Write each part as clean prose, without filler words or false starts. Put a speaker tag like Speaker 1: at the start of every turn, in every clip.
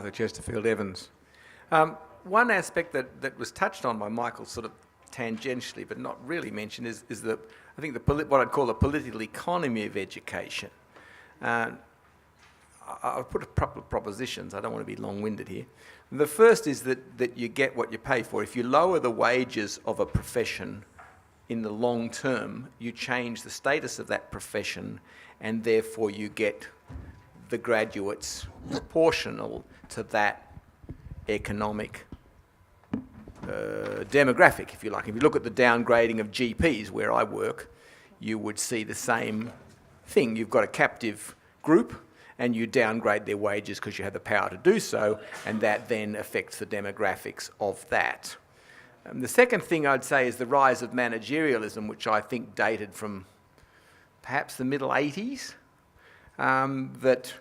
Speaker 1: Arthur Chesterfield Evans. One aspect that was touched on by Michael sort of tangentially but not really mentioned is the, I think, what I'd call the political economy of education. I'll put a couple of propositions. I don't want to be long-winded here. The first is that you get what you pay for. If you lower the wages of a profession in the long term, you change the status of that profession, and therefore you get the graduates proportional to that economic demographic, if you like. If you look at the downgrading of GPs where I work, you would see the same thing. You've got a captive group and you downgrade their wages because you have the power to do so, and that then affects the demographics of that. The second thing I'd say is the rise of managerialism, which I think dated from perhaps the middle 80s, that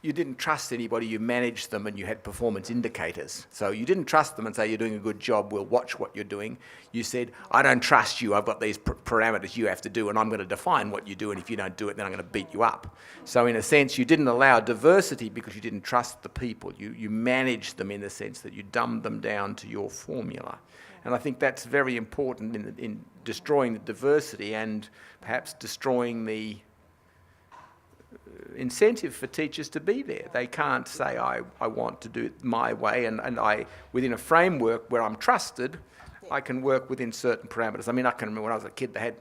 Speaker 1: you didn't trust anybody, you managed them and you had performance indicators. So you didn't trust them and say, you're doing a good job, we'll watch what you're doing. You said, I don't trust you, I've got these parameters you have to do and I'm going to define what you do, and if you don't do it, then I'm going to beat you up. So in a sense, you didn't allow diversity because you didn't trust the people. You managed them in the sense that you dumbed them down to your formula. And I think that's very important in destroying the diversity and perhaps destroying the incentive for teachers to be there. They can't say, I want to do it my way, and I, within a framework where I'm trusted, I can work within certain parameters. I mean, I can remember when I was a kid, they had,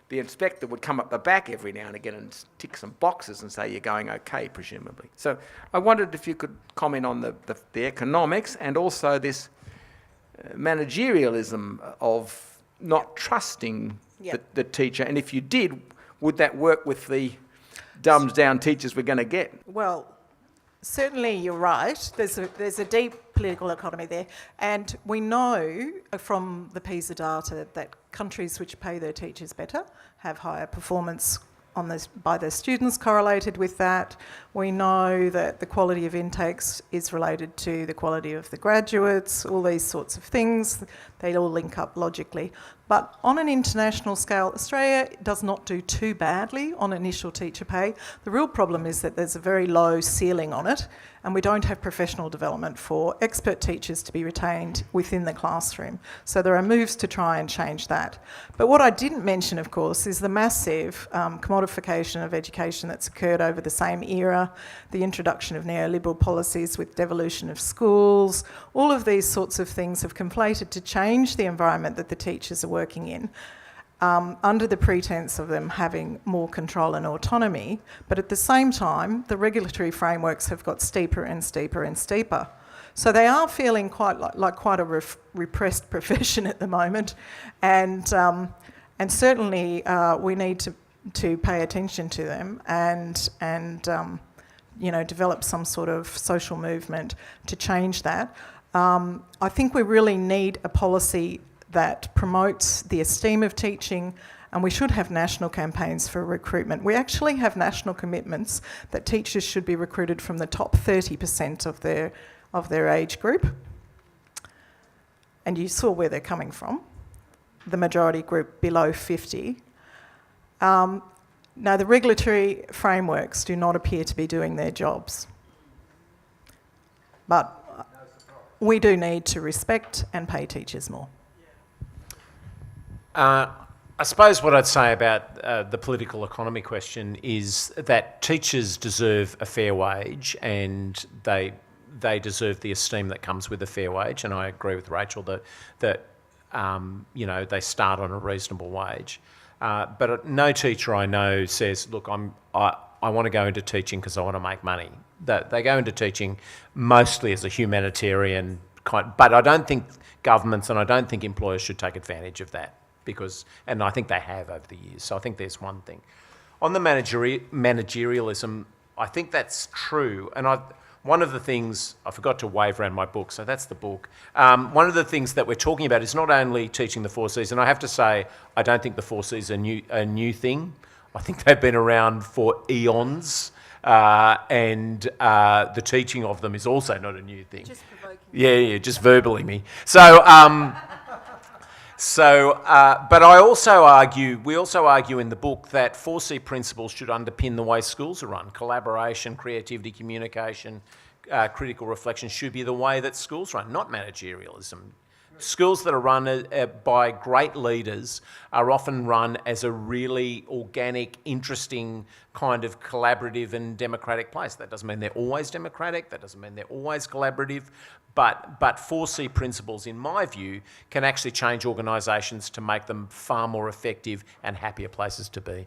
Speaker 1: the inspector would come up the back every now and again and tick some boxes and say, you're going okay, presumably. So I wondered if you could comment on the economics and also this managerialism of not trusting the teacher, and if you did, would that work with the dumbed down teachers we're going to get?
Speaker 2: Well, certainly you're right. There's a deep political economy there, and we know from the PISA data that countries which pay their teachers better have higher performance on this by their students correlated with that. We know that the quality of intakes is related to the quality of the graduates, all these sorts of things. They all link up logically. But on an international scale, Australia does not do too badly on initial teacher pay. The real problem is that there's a very low ceiling on it, and we don't have professional development for expert teachers to be retained within the classroom. So there are moves to try and change that. But what I didn't mention, of course, is the massive commodification of education that's occurred over the same era, the introduction of neoliberal policies with devolution of schools. All of these sorts of things have conflated to change the environment that the teachers are working in, under the pretense of them having more control and autonomy, but at the same time, the regulatory frameworks have got steeper and steeper and steeper. So they are feeling quite like quite a repressed profession at the moment, and certainly we need to pay attention to them and develop some sort of social movement to change that. I think we really need a policy that promotes the esteem of teaching, and we should have national campaigns for recruitment. We actually have national commitments that teachers should be recruited from the top 30% of their age group. And you saw where they're coming from, the majority group below 50. Now, the regulatory frameworks do not appear to be doing their jobs. But we do need to respect and pay teachers more.
Speaker 3: I suppose what I'd say about the political economy question is that teachers deserve a fair wage, and they deserve the esteem that comes with a fair wage. And I agree with Rachel that they start on a reasonable wage. But no teacher I know says, look, I want to go into teaching because I want to make money. They go into teaching mostly as a humanitarian kind, but I don't think governments and I don't think employers should take advantage of that, and I think they have over the years. So I think there's one thing. On the managerialism, I think that's true. And one of the things, I forgot to wave around my book, so that's the book. One of the things that we're talking about is not only teaching the 4 Cs, and I have to say, I don't think the 4 Cs are a new thing. I think they've been around for eons, and the teaching of them is also not a new thing.
Speaker 2: Just provoking.
Speaker 3: Yeah, just verbally me. So, but I also argue, we also argue in the book that 4C principles should underpin the way schools are run: collaboration, creativity, communication, critical reflection should be the way that schools run, not managerialism. Schools that are run by great leaders are often run as a really organic, interesting kind of collaborative and democratic place. That doesn't mean they're always democratic, that doesn't mean they're always collaborative, but 4C principles, in my view, can actually change organisations to make them far more effective and happier places to be.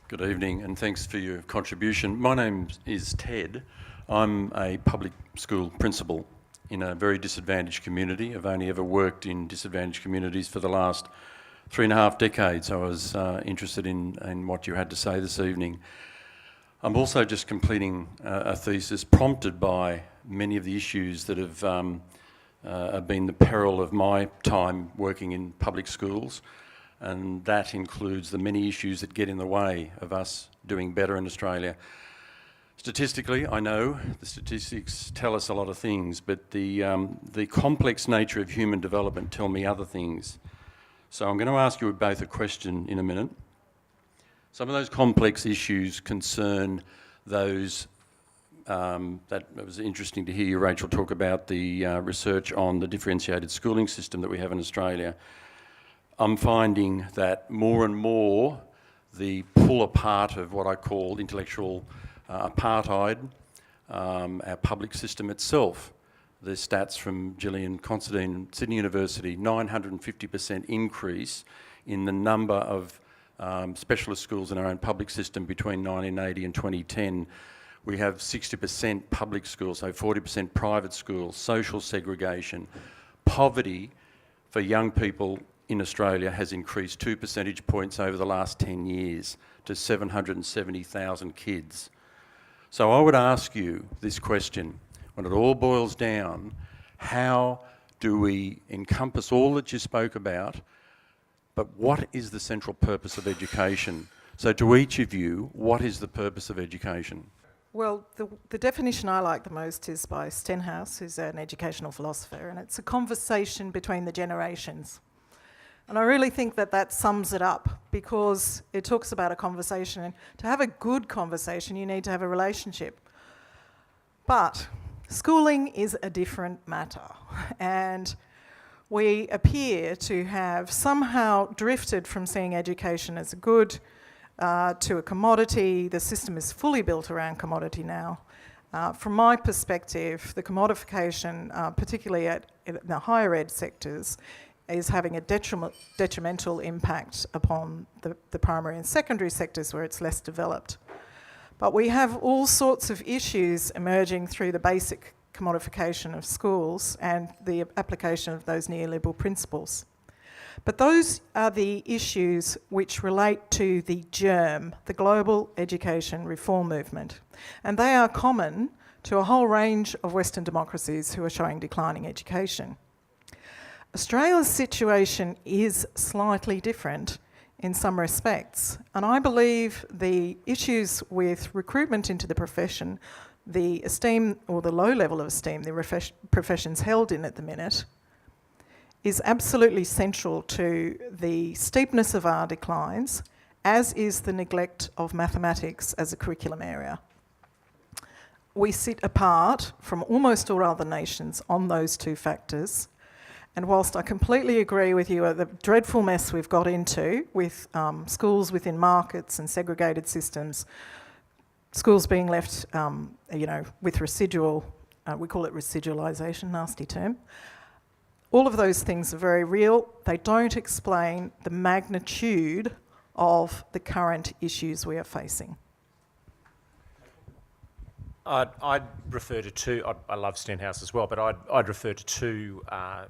Speaker 4: Good evening, and thanks for your contribution. My name is Ted. I'm a public school principal in a very disadvantaged community. I've only ever worked in disadvantaged communities for the last 3.5 decades. I was interested in what you had to say this evening. I'm also just completing a thesis prompted by many of the issues that have been the peril of my time working in public schools, and that includes the many issues that get in the way of us doing better in Australia. Statistically, I know the statistics tell us a lot of things, but the complex nature of human development tell me other things. So I'm going to ask you both a question in a minute. Some of those complex issues concern those that it was interesting to hear you, Rachel, talk about the research on the differentiated schooling system that we have in Australia. I'm finding that more and more the pull apart of what I call intellectual apartheid, our public system itself. The stats from Gillian Considine, Sydney University, 950% increase in the number of specialist schools in our own public system between 1980 and 2010. We have 60% public schools, so 40% private schools, social segregation. Poverty for young people in Australia has increased 2 percentage points over the last 10 years to 770,000 kids. So I would ask you this question, when it all boils down, how do we encompass all that you spoke about, but what is the central purpose of education? So to each of you, what is the purpose of education?
Speaker 2: Well, the definition I like the most is by Stenhouse, who's an educational philosopher, and it's a conversation between the generations. And I really think that sums it up, because it talks about a conversation, and to have a good conversation you need to have a relationship. But schooling is a different matter, and we appear to have somehow drifted from seeing education as a good to a commodity. The system is fully built around commodity now. From my perspective, the commodification, particularly in the higher ed sectors, is having a detrimental impact upon the primary and secondary sectors where it's less developed. But we have all sorts of issues emerging through the basic commodification of schools and the application of those neoliberal principles. But those are the issues which relate to the germ, the global education reform movement. And they are common to a whole range of Western democracies who are showing declining education. Australia's situation is slightly different in some respects, and I believe the issues with recruitment into the profession, the esteem or the low level of esteem the profession's held in at the minute, is absolutely central to the steepness of our declines, as is the neglect of mathematics as a curriculum area. We sit apart from almost all other nations on those two factors. And whilst I completely agree with you, the dreadful mess we've got into with schools within markets and segregated systems, schools being left, with residual, we call it residualisation, nasty term. All of those things are very real. They don't explain the magnitude of the current issues we are facing.
Speaker 3: I'd refer to two, I love Stenhouse as well, but I'd refer to two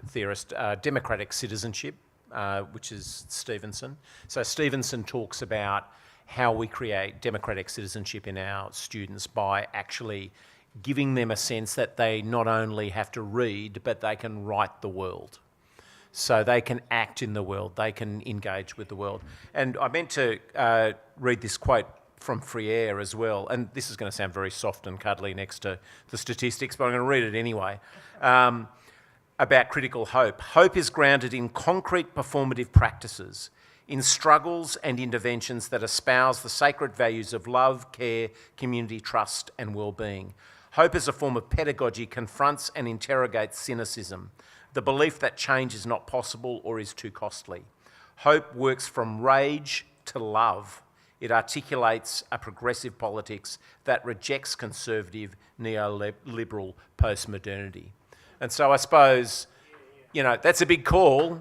Speaker 3: theorists, democratic citizenship, which is Stevenson. So Stevenson talks about how we create democratic citizenship in our students by actually giving them a sense that they not only have to read, but they can write the world. So they can act in the world, they can engage with the world. And I meant to read this quote from Freire as well, and this is going to sound very soft and cuddly next to the statistics, but I'm going to read it anyway, about critical hope. Hope is grounded in concrete performative practices, in struggles and interventions that espouse the sacred values of love, care, community, trust and well-being. Hope as a form of pedagogy confronts and interrogates cynicism, the belief that change is not possible or is too costly. Hope works from rage to love. It articulates a progressive politics that rejects conservative, neoliberal postmodernity. And so I suppose, that's a big call,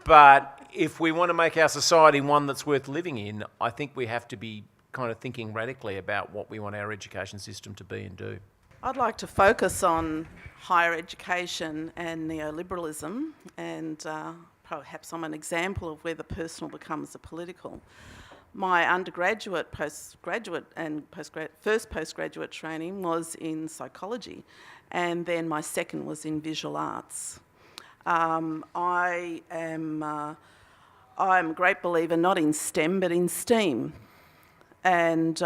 Speaker 3: but if we want to make our society one that's worth living in, I think we have to be kind of thinking radically about what we want our education system to be and do.
Speaker 5: I'd like to focus on higher education and neoliberalism, and perhaps I'm an example of where the personal becomes the political. My undergraduate, postgraduate and first postgraduate training was in psychology, and then my second was in visual arts. I'm a great believer not in STEM but in STEAM, and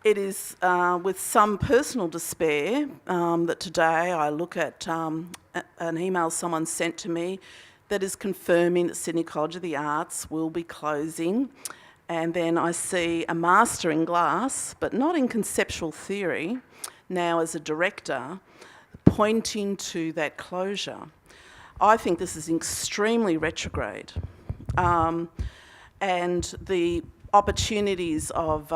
Speaker 5: it is with some personal despair that today I look at an email someone sent to me that is confirming that Sydney College of the Arts will be closing, and then I see a master in glass, but not in conceptual theory, now as a director, pointing to that closure. I think this is extremely retrograde, and the opportunities of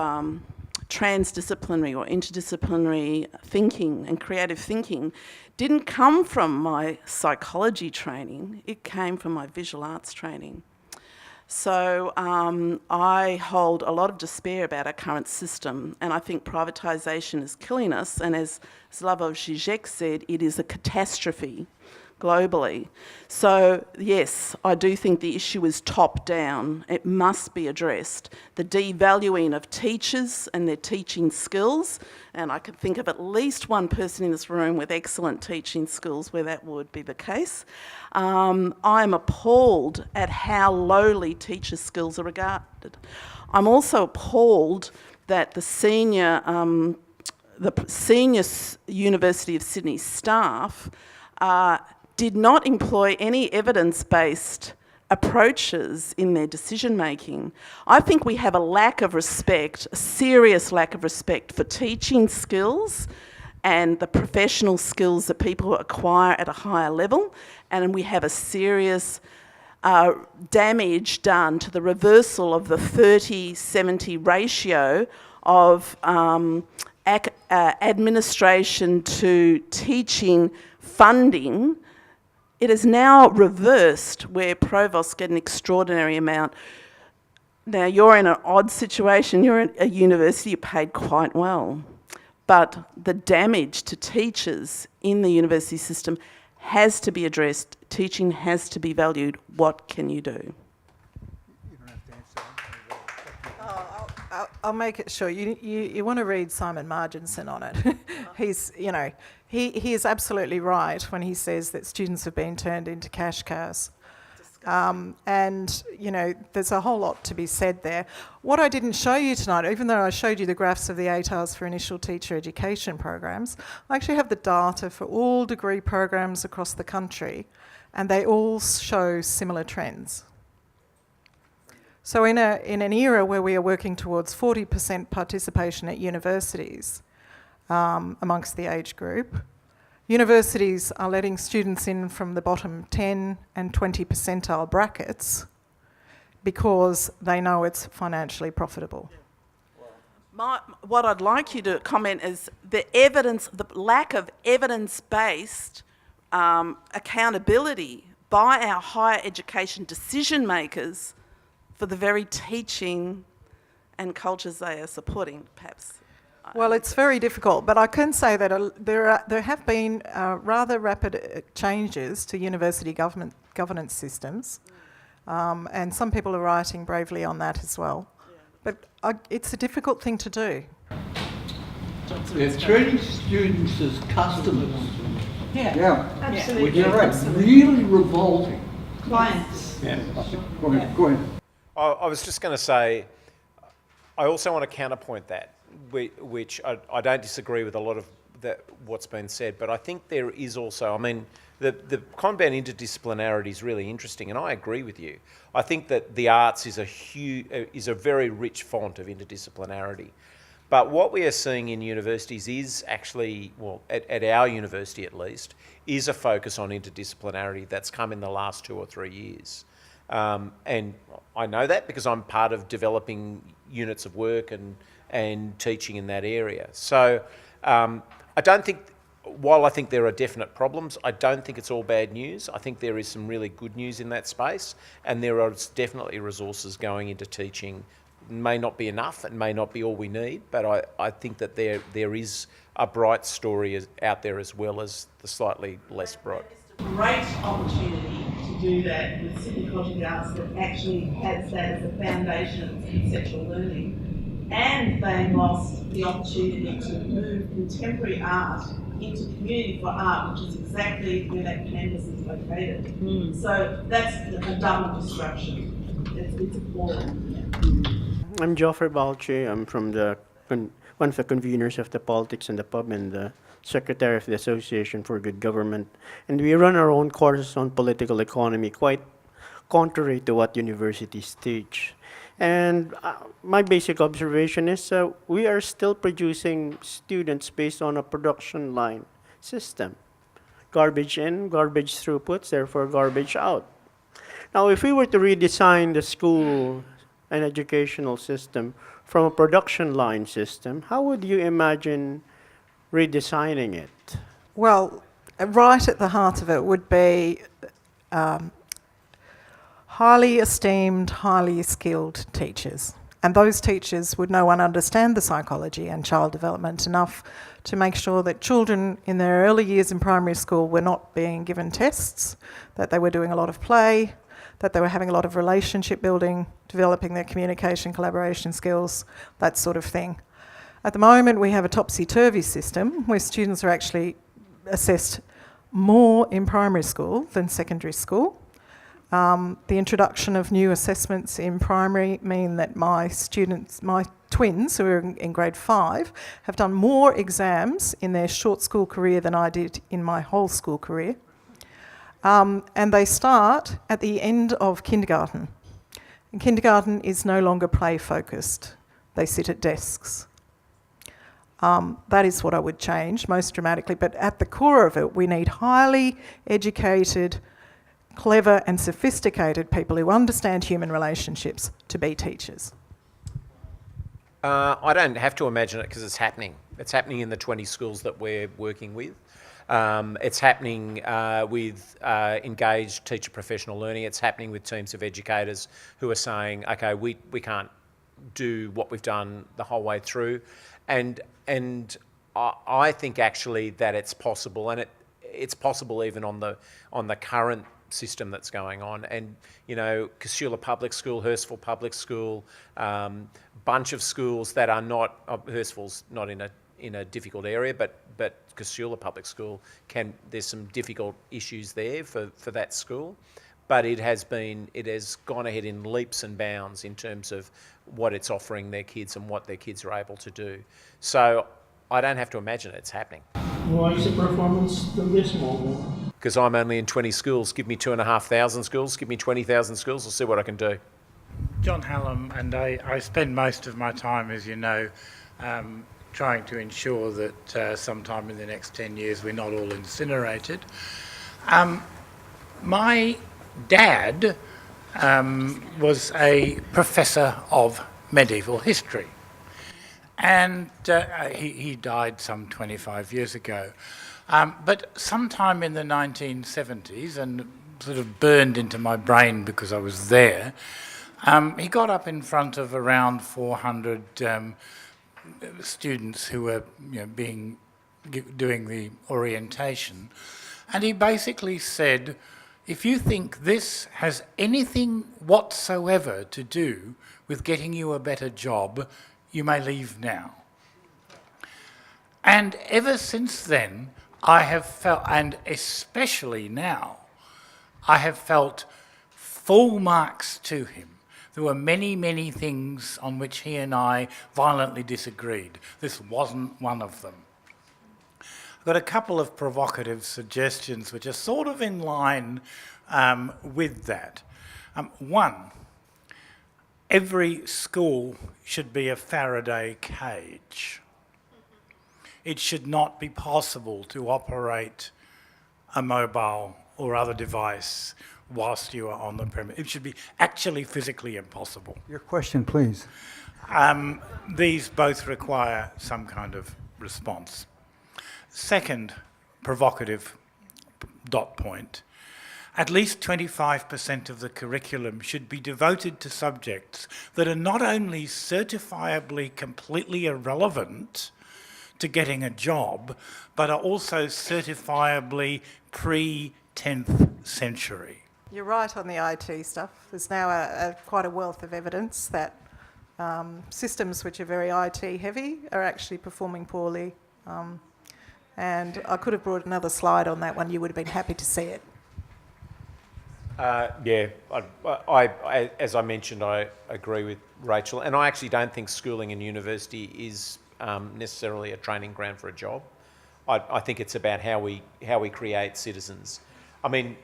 Speaker 5: transdisciplinary or interdisciplinary thinking and creative thinking didn't come from my psychology training, it came from my visual arts training. So I hold a lot of despair about our current system, and I think privatisation is killing us, and as Slavoj Žižek said, it is a catastrophe globally. So yes, I do think the issue is top down. It must be addressed. The devaluing of teachers and their teaching skills, and I can think of at least one person in this room with excellent teaching skills where that would be the case. I'm appalled at how lowly teacher skills are regarded. I'm also appalled that the senior University of Sydney staff did not employ any evidence-based approaches in their decision-making. I think we have a lack of respect, a serious lack of respect for teaching skills and the professional skills that people acquire at a higher level, and we have a serious damage done to the reversal of the 30-70 ratio of administration to teaching funding. It is now reversed where provosts get an extraordinary amount. Now, you're in an odd situation. You're at a university, you're paid quite well. But the damage to teachers in the university system has to be addressed. Teaching has to be valued. What can you do?
Speaker 6: You don't have to answer.
Speaker 2: I'll make it short. You want to read Simon Marginson on it. He is absolutely right when he says that students have been turned into cash cows. And there's a whole lot to be said there. What I didn't show you tonight, even though I showed you the graphs of the ATARs for initial teacher education programs, I actually have the data for all degree programs across the country, and they all show similar trends. So in an era where we are working towards 40% participation at universities amongst the age group, universities are letting students in from the bottom 10 and 20 percentile brackets because they know it's financially profitable.
Speaker 5: What I'd like you to comment is the lack of evidence-based accountability by our higher education decision makers for the very teaching and cultures they are supporting, perhaps.
Speaker 2: Well, it's very difficult, but I can say that there have been rather rapid changes to university governance systems, and some people are writing bravely on that as well. Yeah. But it's a difficult thing to do.
Speaker 6: They're treating students as customers.
Speaker 7: Yeah, absolutely.
Speaker 6: Which is really revolting.
Speaker 7: Clients.
Speaker 6: Yeah. Go ahead.
Speaker 3: I was just going to say, I also want to counterpoint that, which I don't disagree with a lot of what's been said, but I think there is also, the comment about interdisciplinarity is really interesting, and I agree with you. I think that the arts is a very rich font of interdisciplinarity. But what we are seeing in universities is actually, well, at our university at least, is a focus on interdisciplinarity that's come in the last 2 or 3 years. And I know that because I'm part of developing units of work and teaching in that area. So I don't think, while I think there are definite problems, I don't think it's all bad news. I think there is some really good news in that space, and there are definitely resources going into teaching. May not be enough, it may not be all we need, but I think that there is a bright story out there as well as the slightly less bright.
Speaker 8: Great opportunity to do that with Sydney College of the Arts that actually has that as a foundation of conceptual learning, and they lost the opportunity to move contemporary art into community for art, which is exactly where that campus is located. So that's a double disruption. It's appalling.
Speaker 9: I'm Joffrey Balchi. I'm from one of the conveners of the Politics in the Pub and the Secretary of the Association for Good Government. And we run our own courses on political economy, quite contrary to what universities teach. And my basic observation is we are still producing students based on a production line system. Garbage in, garbage throughputs, therefore garbage out. Now, if we were to redesign the school and educational system from a production line system, how would you imagine redesigning it?
Speaker 2: Well, right at the heart of it would be highly esteemed, highly skilled teachers. And those teachers would know and understand the psychology and child development enough to make sure that children in their early years in primary school were not being given tests, that they were doing a lot of play, that they were having a lot of relationship building, developing their communication, collaboration skills, that sort of thing. At the moment, we have a topsy-turvy system where students are actually assessed more in primary school than secondary school. The introduction of new assessments in primary mean that my twins, who are in grade 5, have done more exams in their short school career than I did in my whole school career. And they start at the end of kindergarten. And kindergarten is no longer play-focused. They sit at desks. That is what I would change most dramatically. But at the core of it, we need highly educated, clever and sophisticated people who understand human relationships to be teachers.
Speaker 3: I don't have to imagine it because it's happening. It's happening in the 20 schools that we're working with. It's happening with engaged teacher professional learning. It's happening with teams of educators who are saying, okay, we can't do what we've done the whole way through. And I think actually that it's possible, and it's possible even on the current system that's going on. And you know, Casula Public School, Hurstville Public School, bunch of schools that are not, Hurstville's not in a difficult area, but Casula Public School there's some difficult issues there for that school, but it has gone ahead in leaps and bounds in terms of what it's offering their kids and what their kids are able to do. So I don't have to imagine it's happening.
Speaker 10: Why is the performance dismal?
Speaker 3: Because I'm only in 20 schools. Give me 2,500 schools, give me 20,000 schools, I'll see what I can do.
Speaker 11: John Hallam, and I spend most of my time, as you know, trying to ensure that sometime in the next 10 years we're not all incinerated. My dad was a professor of medieval history, and he died some 25 years ago. But sometime in the 1970s, and sort of burned into my brain because I was there, he got up in front of around 400 students who were doing the orientation, and he basically said, if you think this has anything whatsoever to do with getting you a better job, you may leave now. And ever since then, I have felt, and especially now, I have felt full marks to him. There were many, many things on which he and I violently disagreed. This wasn't one of them. I've got a couple of provocative suggestions which are sort of in line with that. One, every school should be a Faraday cage. It should not be possible to operate a mobile or other device whilst you are on the premise. It should be actually physically impossible.
Speaker 6: Your question, please.
Speaker 11: These both require some kind of response. Second provocative dot point, at least 25% of the curriculum should be devoted to subjects that are not only certifiably completely irrelevant to getting a job, but are also certifiably pre-10th century.
Speaker 2: You're right on the IT stuff. There's now quite a wealth of evidence that systems which are very IT heavy are actually performing poorly. And I could have brought another slide on that one. You would have been happy to see it.
Speaker 3: Yeah, as I mentioned, I agree with Rachel, and I actually don't think schooling and university is necessarily a training ground for a job. I think it's about how we create citizens. I mean,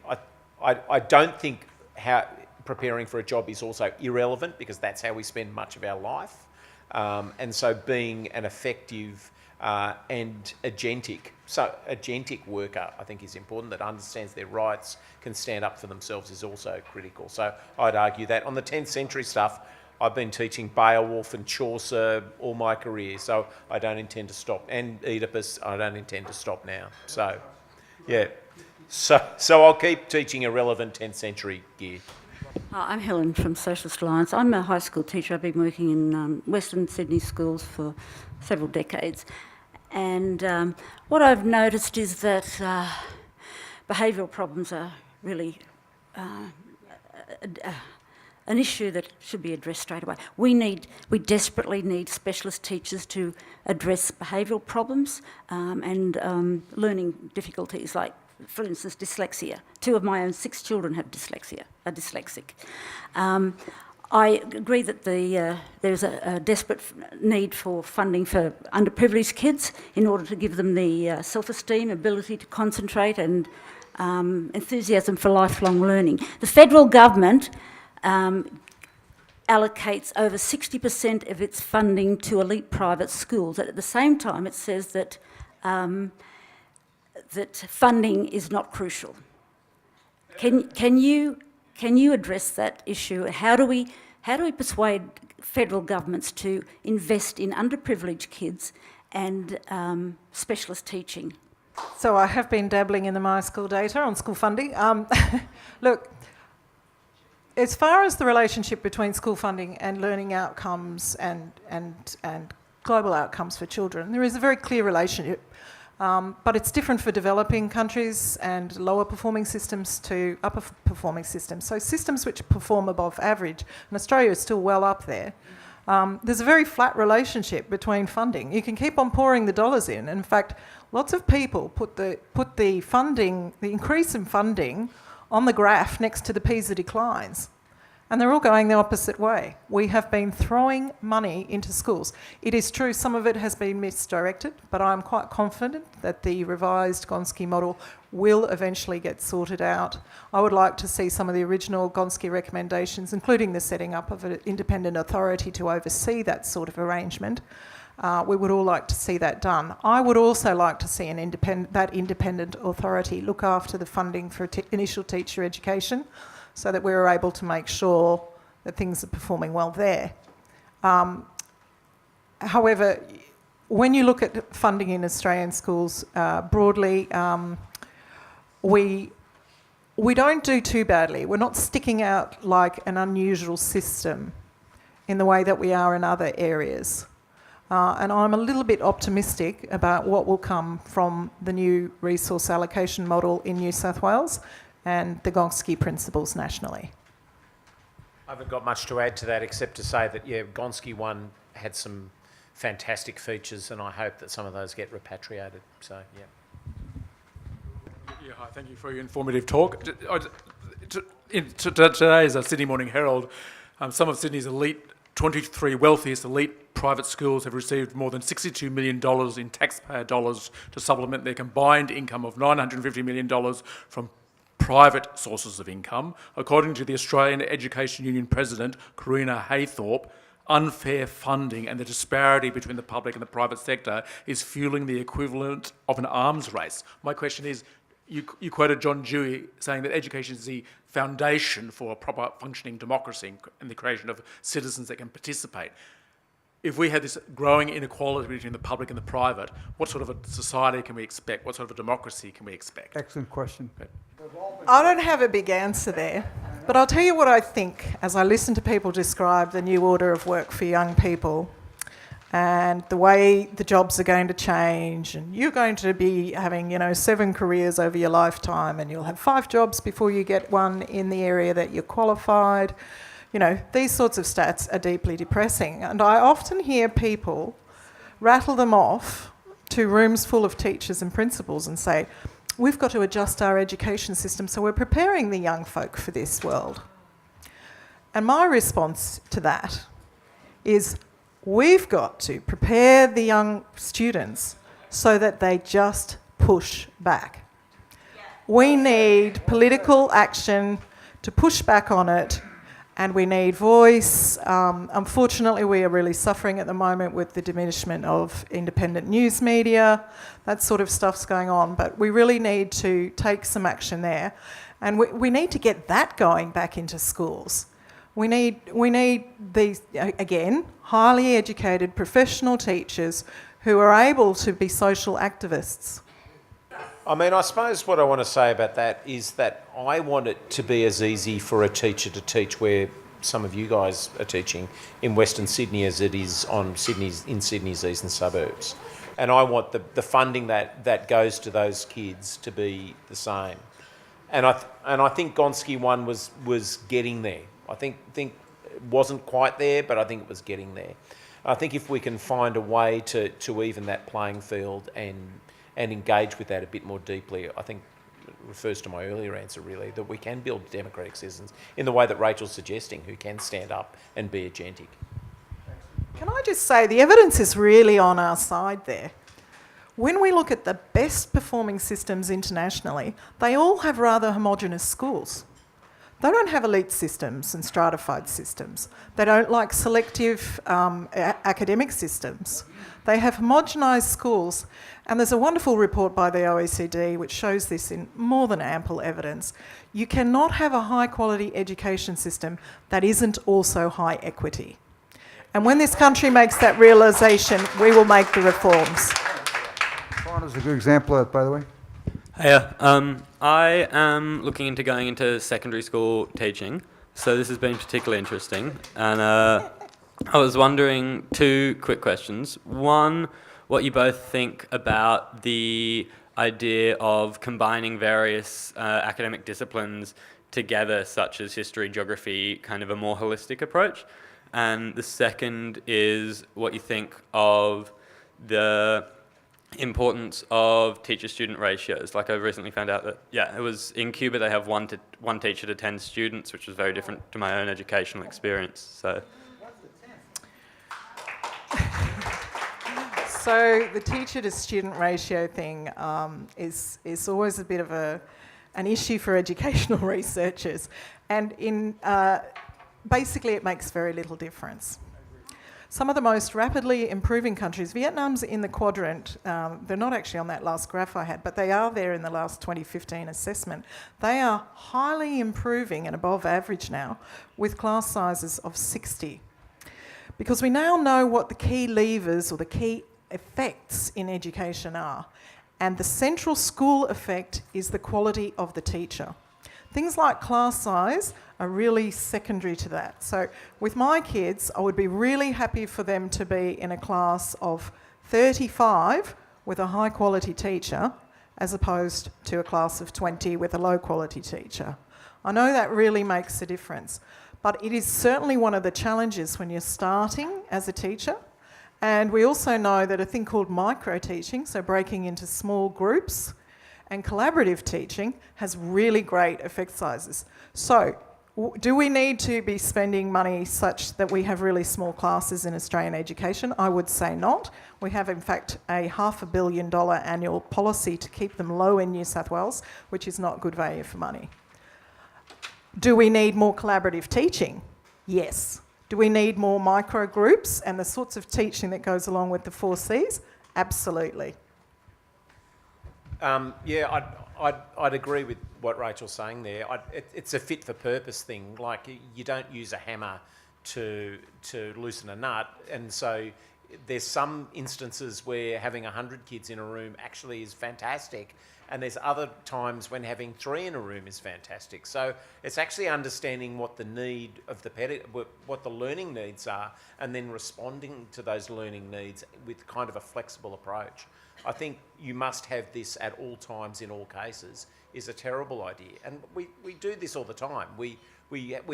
Speaker 3: I don't think how preparing for a job is also irrelevant, because that's how we spend much of our life. And so being an effective and agentic worker, I think, is important, that understands their rights, can stand up for themselves, is also critical. So I'd argue that. On the 10th century stuff, I've been teaching Beowulf and Chaucer all my career, so I don't intend to stop. And Oedipus, I don't intend to stop now. So, yeah. So I'll keep teaching irrelevant 10th century gear.
Speaker 7: I'm Helen from Socialist Alliance. I'm a high school teacher. I've been working in Western Sydney schools for several decades. And what I've noticed is that behavioural problems are really an issue that should be addressed straight away. We desperately need specialist teachers to address behavioural problems and learning difficulties, like, for instance, dyslexia. 2 of my own 6 children have dyslexia, are dyslexic. I agree that there's a desperate need for funding for underprivileged kids in order to give them the self-esteem, ability to concentrate, and enthusiasm for lifelong learning. The federal government allocates over 60% of its funding to elite private schools. At the same time, it says that that funding is not crucial. Can you address that issue? How do we persuade federal governments to invest in underprivileged kids and specialist teaching?
Speaker 2: So I have been dabbling in the My School data on school funding. Look, as far as the relationship between school funding and learning outcomes and global outcomes for children, there is a very clear relationship. But it's different for developing countries and lower performing systems to upper performing systems. So systems which perform above average, and Australia is still well up there, there's a very flat relationship between funding. You can keep on pouring the dollars in. In fact, lots of people put the funding, the increase in funding, on the graph next to the PISA declines. And they're all going the opposite way. We have been throwing money into schools. It is true some of it has been misdirected, but I'm quite confident that the revised Gonski model will eventually get sorted out. I would like to see some of the original Gonski recommendations, including the setting up of an independent authority to oversee that sort of arrangement. We would all like to see that done. I would also like to see that independent authority look after the funding for initial teacher education, so that we're able to make sure that things are performing well there. However, when you look at funding in Australian schools broadly, we don't do too badly. We're not sticking out like an unusual system in the way that we are in other areas. And I'm a little bit optimistic about what will come from the new resource allocation model in New South Wales and the Gonski principles nationally.
Speaker 3: I haven't got much to add to that, except to say that, yeah, Gonski 1 had some fantastic features, and I hope that some of those get repatriated. So, yeah.
Speaker 12: Yeah, hi, thank you for your informative talk. Today is a Sydney Morning Herald. Some of Sydney's 23 wealthiest elite private schools have received more than $62 million in taxpayer dollars to supplement their combined income of $950 million from private sources of income. According to the Australian Education Union President, Karina Haythorpe, unfair funding and the disparity between the public and the private sector is fueling the equivalent of an arms race. My question is, you quoted John Dewey saying that education is the foundation for a proper functioning democracy and the creation of citizens that can participate. If we had this growing inequality between the public and the private, what sort of a society can we expect? What sort of a democracy can we expect?
Speaker 6: Excellent question.
Speaker 12: Okay.
Speaker 2: I don't have a big answer there, but I'll tell you what I think as I listen to people describe the new order of work for young people and the way the jobs are going to change, and you're going to be having, 7 careers over your lifetime, and you'll have 5 jobs before you get one in the area that you're qualified. These sorts of stats are deeply depressing, and I often hear people rattle them off to rooms full of teachers and principals and say, we've got to adjust our education system so we're preparing the young folk for this world. And my response to that is we've got to prepare the young students so that they just push back. We need political action to push back on it, and we need voice. Unfortunately, we are really suffering at the moment with the diminishment of independent news media. That sort of stuff's going on, but we really need to take some action there. And we need to get that going back into schools. We need these, again, highly educated professional teachers who are able to be social activists.
Speaker 3: I mean, I suppose what I want to say about that is that I want it to be as easy for a teacher to teach where some of you guys are teaching in Western Sydney as it is in Sydney's eastern suburbs. And I want the funding that goes to those kids to be the same. And I think Gonski one was getting there. I think it wasn't quite there, but I think it was getting there. I think if we can find a way to even that playing field and engage with that a bit more deeply, I think it refers to my earlier answer really, that we can build democratic citizens in the way that Rachel's suggesting, who can stand up and be agentic.
Speaker 2: Can I just say, the evidence is really on our side there. When we look at the best performing systems internationally, they all have rather homogenous schools. They don't have elite systems and stratified systems. They don't like selective academic systems. They have homogenised schools, and there's a wonderful report by the OECD which shows this in more than ample evidence. You cannot have a high quality education system that isn't also high equity. And when this country makes that realisation, we will make the reforms.
Speaker 6: Is a good example of that, by the way.
Speaker 13: Hiya. I am looking into going into secondary school teaching, so this has been particularly interesting. And I was wondering 2 quick questions. One, what you both think about the idea of combining various academic disciplines together, such as history, geography, kind of a more holistic approach. And the second is what you think of the importance of teacher-student ratios. Like, I've recently found out that, it was in Cuba they have one teacher to 10 students, which was very different to my own educational experience.
Speaker 2: So the teacher-to-student ratio thing is always a bit of an issue for educational researchers, and basically it makes very little difference. Some of the most rapidly improving countries, Vietnam's in the quadrant, they're not actually on that last graph I had, but they are there in the last 2015 assessment. They are highly improving and above average now with class sizes of 60. Because we now know what the key levers or the key effects in education are. And the central school effect is the quality of the teacher. Things like class size are really secondary to that. So with my kids, I would be really happy for them to be in a class of 35 with a high quality teacher as opposed to a class of 20 with a low quality teacher. I know that really makes a difference, but it is certainly one of the challenges when you're starting as a teacher. And we also know that a thing called micro-teaching, so breaking into small groups, and collaborative teaching has really great effect sizes. So, do we need to be spending money such that we have really small classes in Australian education? I would say not. We have, in fact, a $500 million annual policy to keep them low in New South Wales, which is not good value for money. Do we need more collaborative teaching? Yes. Do we need more micro groups and the sorts of teaching that goes along with the 4 Cs? Absolutely.
Speaker 3: Yeah, I'd agree with what Rachel's saying there. It's a fit for purpose thing. Like, you don't use a hammer to loosen a nut, and so there's some instances where having 100 kids in a room actually is fantastic, and there's other times when having 3 in a room is fantastic. So it's actually understanding what the need of what the learning needs are, and then responding to those learning needs with kind of a flexible approach. I think you must have this at all times in all cases is a terrible idea. And we do this all the time. We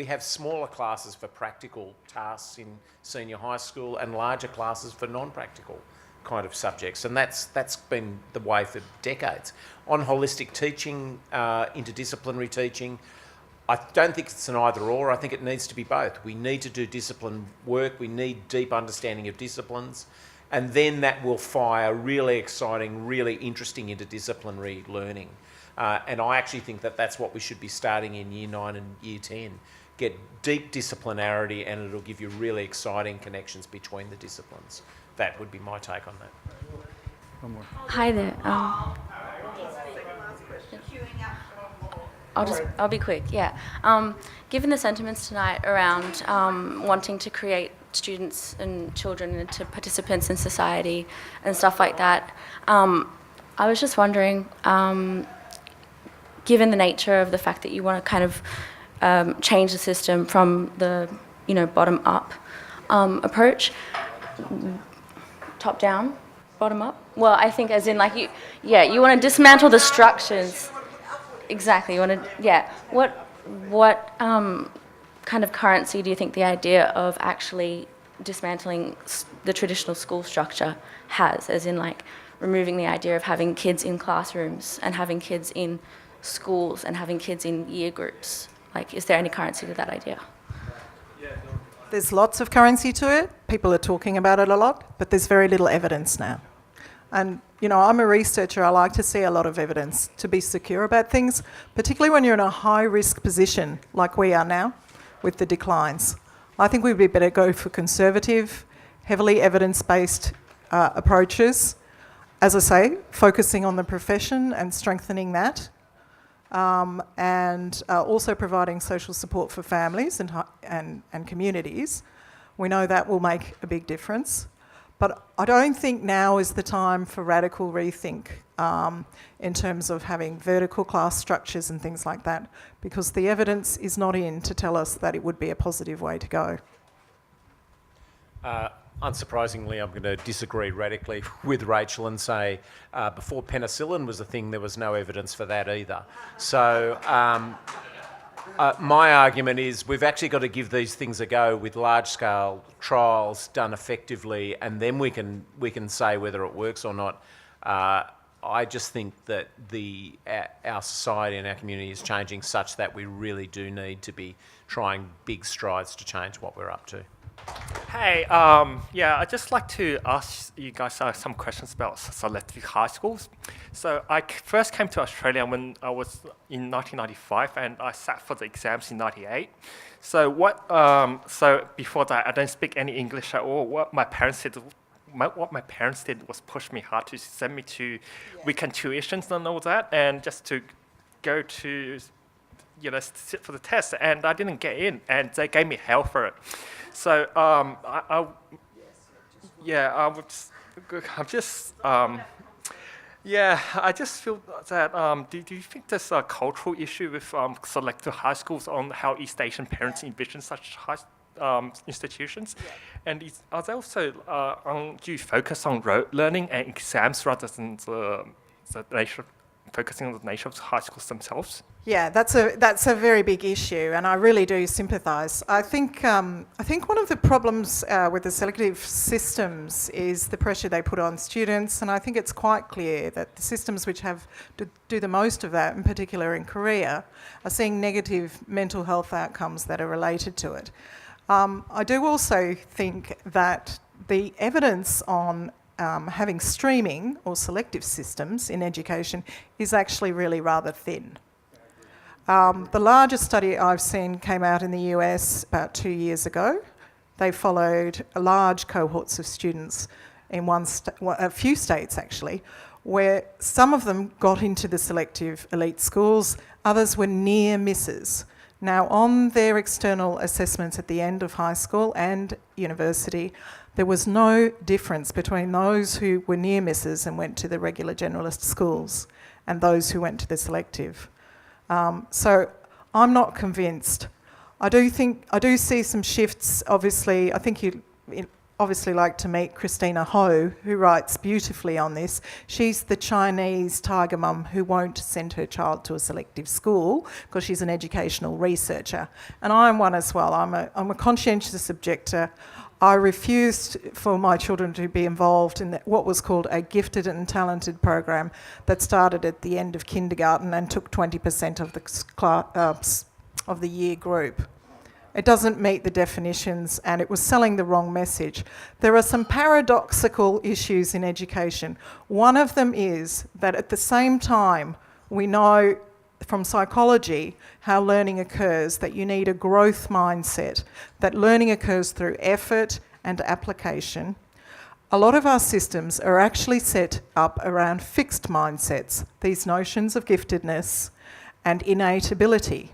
Speaker 3: have smaller classes for practical tasks in senior high school and larger classes for non-practical kind of subjects. And that's been the way for decades. On holistic teaching, interdisciplinary teaching, I don't think it's an either or. I think it needs to be both. We need to do discipline work. We need deep understanding of disciplines. And then that will fire really exciting, really interesting interdisciplinary learning. And I actually think that that's what we should be starting in Year 9 and Year 10. Get deep disciplinarity, and it'll give you really exciting connections between the disciplines. That would be my take on that.
Speaker 6: One more.
Speaker 14: Hi there. I'll be quick. Yeah. Given the sentiments tonight around wanting to create students and children into participants in society and stuff like that, I was just wondering, given the nature of the fact that you want to kind of change the system from the bottom up approach, top down, bottom up. Well, I think as in like you want to dismantle the structures. Exactly. You want to, yeah. What kind of currency do you think the idea of actually dismantling the traditional school structure has, as in like removing the idea of having kids in classrooms and having kids in schools and having kids in year groups? Like, is there any currency to that idea?
Speaker 2: There's lots of currency to it. People are talking about it a lot, but there's very little evidence now. And, I'm a researcher. I like to see a lot of evidence to be secure about things, particularly when you're in a high-risk position like we are now with the declines. I think we'd be better go for conservative, heavily evidence-based approaches. As I say, focusing on the profession and strengthening that, and also providing social support for families and communities. We know that will make a big difference. But I don't think now is the time for radical rethink in terms of having vertical class structures and things like that, because the evidence is not in to tell us that it would be a positive way to go.
Speaker 3: Unsurprisingly, I'm going to disagree radically with Rachel and say before penicillin was a thing, there was no evidence for that either. So my argument is we've actually got to give these things a go with large-scale trials done effectively, and then we can say whether it works or not. I just think that our society and our community is changing such that we really do need to be trying big strides to change what we're up to.
Speaker 15: Hey, I'd just like to ask you guys some questions about selective high schools. So I first came to Australia when I was in 1995, and I sat for the exams in 98. So so before that, I didn't speak any English at all. What my parents did was push me hard to send me to weekend tuitions and all that, and just to go to sit for the test, and I didn't get in, and they gave me hell for it. So I just feel that. Do you think there's a cultural issue with selective high schools on how East Asian parents envision such high institutions? Yeah. And are they also do you focus on rote learning and exams rather than the nature? Focusing on the nature of the high schools themselves?
Speaker 2: Yeah, that's a very big issue, and I really do sympathise. I think one of the problems with the selective systems is the pressure they put on students, and I think it's quite clear that the systems which have to do the most of that, in particular in Korea, are seeing negative mental health outcomes that are related to it. I do also think that the evidence on having streaming or selective systems in education is actually really rather thin. The largest study I've seen came out in the US about 2 years ago. They followed large cohorts of students in a few states actually, where some of them got into the selective elite schools, others were near misses. Now, on their external assessments at the end of high school and university, there was no difference between those who were near misses and went to the regular generalist schools and those who went to the selective. So I'm not convinced. I do see some shifts, obviously. I think you'd obviously like to meet Christina Ho, who writes beautifully on this. She's the Chinese tiger mum who won't send her child to a selective school because she's an educational researcher. And I'm one as well. I'm a conscientious objector. I refused for my children to be involved in what was called a gifted and talented program that started at the end of kindergarten and took 20% of the year group. It doesn't meet the definitions and it was selling the wrong message. There are some paradoxical issues in education. One of them is that at the same time we know from psychology how learning occurs, that you need a growth mindset, that learning occurs through effort and application. A lot of our systems are actually set up around fixed mindsets, these notions of giftedness and innate ability.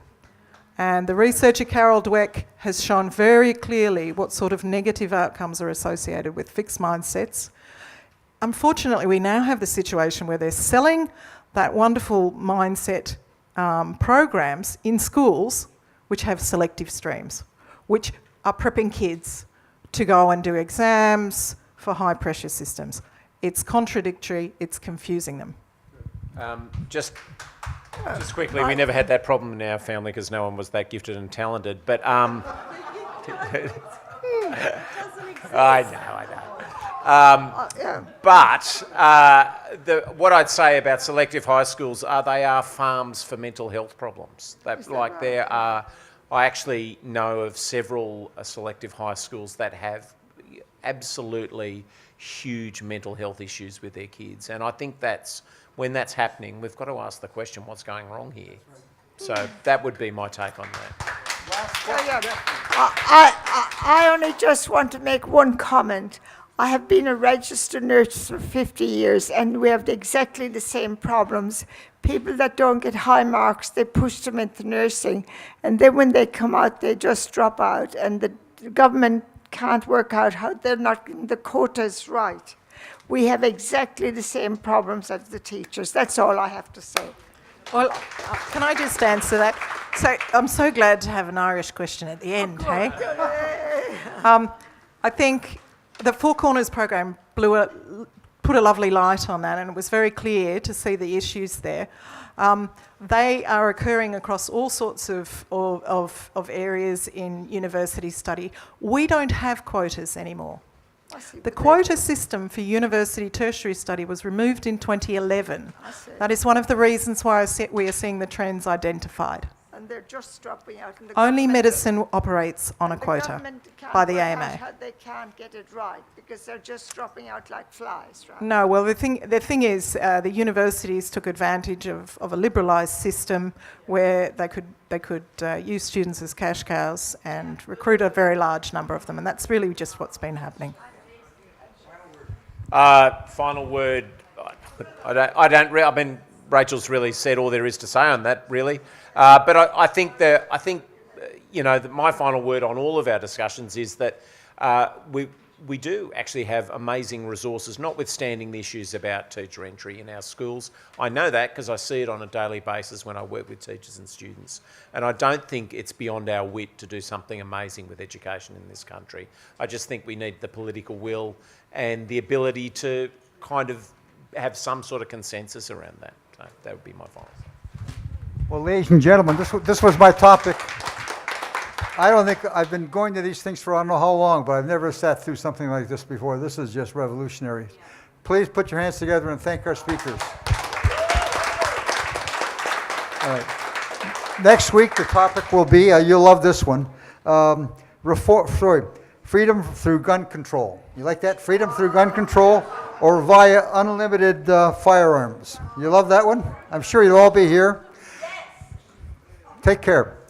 Speaker 2: And the researcher Carol Dweck has shown very clearly what sort of negative outcomes are associated with fixed mindsets. Unfortunately, we now have the situation where they're selling that wonderful mindset programs in schools which have selective streams, which are prepping kids to go and do exams for high pressure systems. It's contradictory, it's confusing them.
Speaker 3: Just quickly, we never had that problem in our family because no one was that gifted and talented. But I know. But what I'd say about selective high schools are they are farms for mental health problems. I actually know of several selective high schools that have absolutely huge mental health issues with their kids, and I think when that's happening, we've got to ask the question, what's going wrong here? So that would be my take on that.
Speaker 16: I only just want to make one comment. I have been a registered nurse for 50 years and we have exactly the same problems. People that don't get high marks, they push them into nursing, and then when they come out, they just drop out, and the government can't work out how they're not getting the quotas right. We have exactly the same problems as the teachers. That's all I have to say.
Speaker 2: Well, can I just answer that? So I'm so glad to have an Irish question at the end, hey? I think the Four Corners program put a lovely light on that, and it was very clear to see the issues there. They are occurring across all sorts of areas in university study. We don't have quotas anymore. The quota system for university tertiary study was removed in 2011. That is one of the reasons why we are seeing the trends identified.
Speaker 16: And they're just dropping out. And
Speaker 2: only medicine operates on a quota by the AMA.
Speaker 16: They can't get it right because they're just dropping out like flies, right?
Speaker 2: No, well, the thing is, the universities took advantage of a liberalised system where they could use students as cash cows and recruit a very large number of them, and that's really just what's been happening.
Speaker 3: Final word. I mean, Rachel's really said all there is to say on that, really. But I think my final word on all of our discussions is that we do actually have amazing resources, notwithstanding the issues about teacher entry in our schools. I know that because I see it on a daily basis when I work with teachers and students. And I don't think it's beyond our wit to do something amazing with education in this country. I just think we need the political will and the ability to kind of have some sort of consensus around that. So that would be my final.
Speaker 6: Well, ladies and gentlemen, this was my topic. I don't think I've been going to these things for I don't know how long, but I've never sat through something like this before. This is just revolutionary. Please put your hands together and thank our speakers. All right. Next week, the topic will be, you'll love this one, freedom through gun control. You like that? Freedom through gun control or via unlimited firearms. You love that one? I'm sure you'll all be here. Take care.